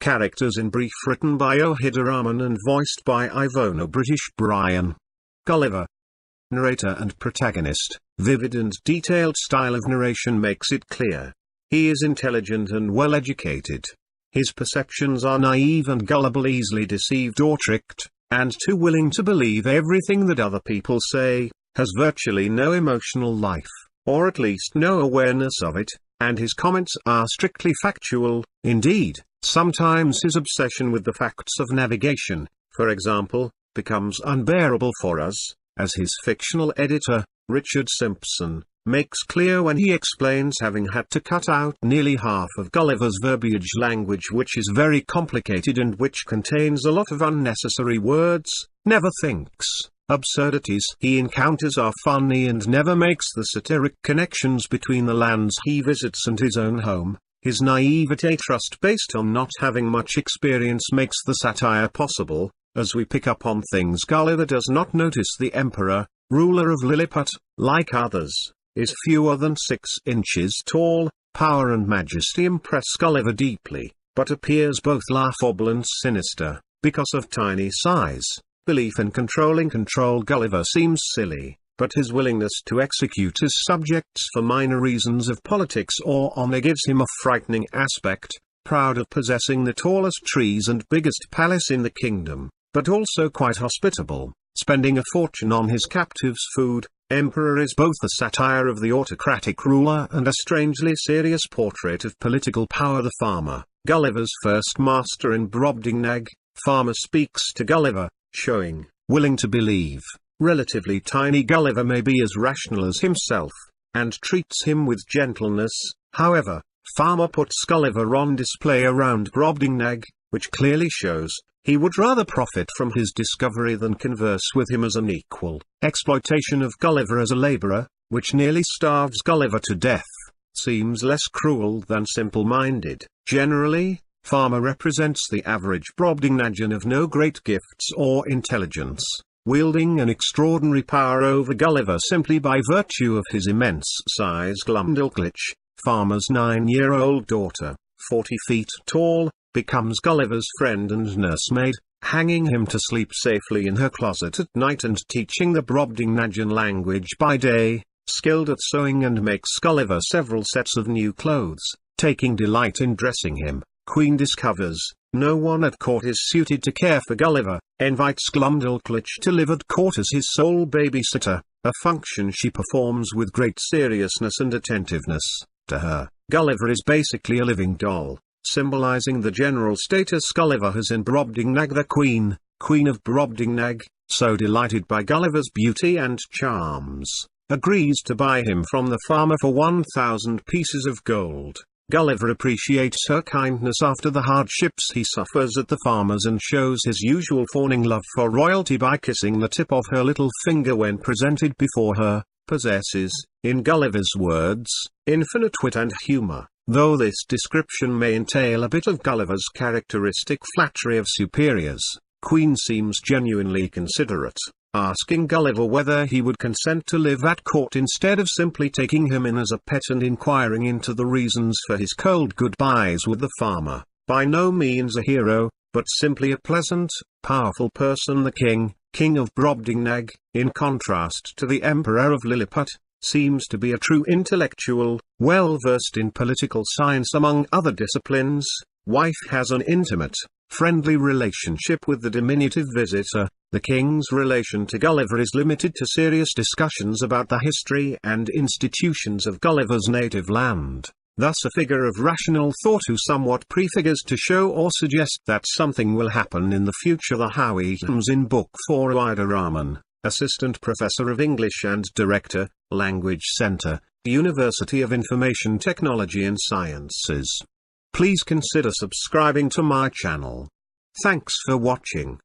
Characters in brief, written by Rahman and voiced by IVONA British Brian. Gulliver. Narrator and protagonist. Vivid and detailed style of narration makes it clear. He is intelligent and well educated. His perceptions are naive and gullible, easily deceived or tricked, and too willing to believe everything that other people say, has virtually no emotional life, or at least no awareness of it, and his comments are strictly factual. Indeed, sometimes his obsession with the facts of navigation, for example, becomes unbearable for us, as his fictional editor, Sympson, makes clear when he explains having had to cut out nearly half of Gulliver's verbiage language, which is very complicated and which contains a lot of unnecessary words, never thinks. Absurdities he encounters are funny and never makes the satiric connections between the lands he visits and his own home. His naivete, trust based on not having much experience, makes the satire possible. As we pick up on things, Gulliver does not notice the emperor, ruler of Lilliput, like others, is fewer than 6 inches tall. Power and majesty impress Gulliver deeply, but appears both laughable and sinister, because of tiny size. Belief in controlling control Gulliver seems silly, but his willingness to execute his subjects for minor reasons of politics or honor gives him a frightening aspect, proud of possessing the tallest trees and biggest palace in the kingdom, but also quite hospitable, spending a fortune on his captives' food. Emperor is both a satire of the autocratic ruler and a strangely serious portrait of political power. The farmer, Gulliver's first master in Brobdingnag. Farmer speaks to Gulliver, showing, willing to believe, relatively tiny Gulliver may be as rational as himself, and treats him with gentleness. However, Farmer puts Gulliver on display around Brobdingnag, which clearly shows he would rather profit from his discovery than converse with him as an equal. Exploitation of Gulliver as a laborer, which nearly starves Gulliver to death, seems less cruel than simple-minded. Generally, Farmer represents the average Brobdingnagian of no great gifts or intelligence, wielding an extraordinary power over Gulliver simply by virtue of his immense size. Glumdalclitch, Farmer's 9-year-old daughter, 40 feet tall, becomes Gulliver's friend and nursemaid, hanging him to sleep safely in her closet at night and teaching the Brobdingnagian language by day, skilled at sewing and makes Gulliver several sets of new clothes, taking delight in dressing him. Queen discovers no one at court is suited to care for Gulliver, invites Glumdalclitch to live at court as his sole babysitter, a function she performs with great seriousness and attentiveness. To her, Gulliver is basically a living doll, symbolizing the general status Gulliver has in Brobdingnag. The Queen of Brobdingnag, so delighted by Gulliver's beauty and charms, agrees to buy him from the farmer for 1,000 pieces of gold. Gulliver appreciates her kindness after the hardships he suffers at the farmer's and shows his usual fawning love for royalty by kissing the tip of her little finger when presented before her. Possesses, in Gulliver's words, infinite wit and humor, though this description may entail a bit of Gulliver's characteristic flattery of superiors. Queen seems genuinely considerate, asking Gulliver whether he would consent to live at court instead of simply taking him in as a pet and inquiring into the reasons for his cold goodbyes with the farmer. By no means a hero, but simply a pleasant, powerful person. The King of Brobdingnag, in contrast to the Emperor of Lilliput, seems to be a true intellectual, well versed in political science among other disciplines. Wife has an intimate, friendly relationship with the diminutive visitor. The king's relation to Gulliver is limited to serious discussions about the history and institutions of Gulliver's native land. Thus a figure of rational thought who somewhat prefigures to show or suggest that something will happen in the future. The Houyhnhnms in Book 4. Rahman, Assistant Professor of English and Director, Language Center, University of Information Technology and Sciences. Please consider subscribing to my channel. Thanks for watching.